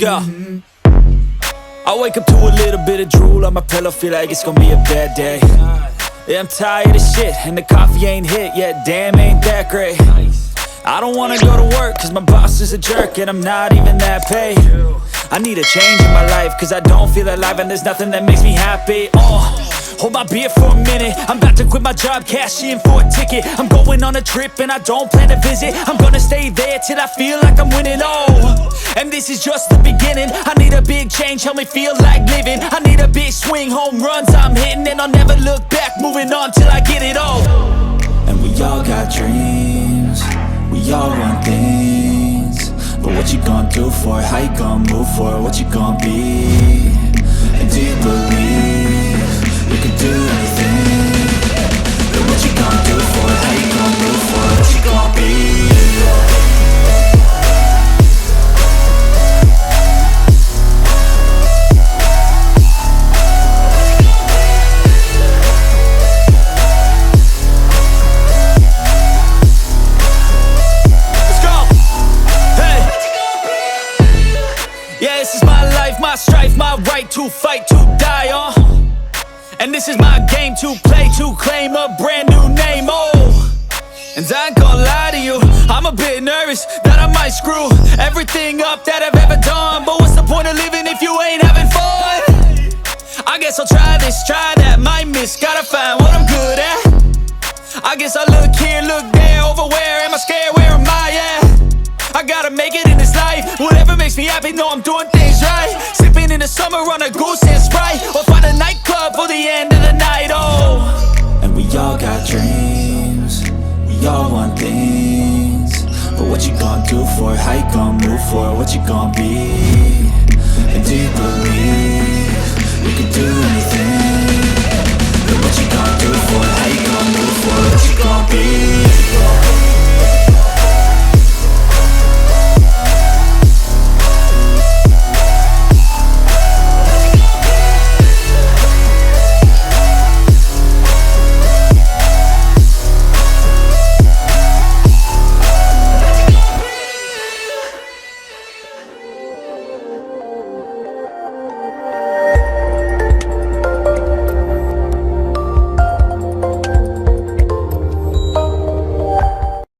go. I wake up to a little bit of drool on my pillow, feel like it's gonna be a bad day. Yeah, I'm tired of shit, and the coffee ain't hit yet, damn, ain't that great. I don't wanna go to work, cause my boss is a jerk, and I'm not even that paid. I need a change in my life, cause I don't feel alive, and there's nothing that makes me happy. Hold my beer for a minute, I'm about to quit my job, cash in for a ticket. I'm going on a trip and I don't plan to visit. I'm gonna stay there till I feel like I'm winning, and this is just the beginning. I need a big change, help me feel like living. I need a big swing, home runs I'm hitting, and I'll never look back, moving on till I get it all. And we all got dreams, we all want things, but what you gonna do for it? How you gonna move for it? What you gonna be? And do you believe you can do anything? But what you gonna do for it? How you gonna move for it? What you gonna be? This is my life, my strife, my right to fight, to die on. And this is my game to play, to claim a brand new name, And I ain't gonna lie to you, I'm a bit nervous that I might screw everything up that I've ever done. But what's the point of living if you ain't having fun? I guess I'll try this, try that, might miss, gotta find what I'm good at. I guess I look here, look there, over where am I scared, where am I at? I gotta make it in this life, whatever makes me happy, know I'm doing things right. Sipping in the summer on a goose and Sprite, or find a nightclub for the end of the night, And we all got dreams, we all want things, but what you gonna do for it? How you gonna move for it? What you gonna be? And do you believe you can do anything? But what you gonna do for it? How you gonna move for it? What you gonna be?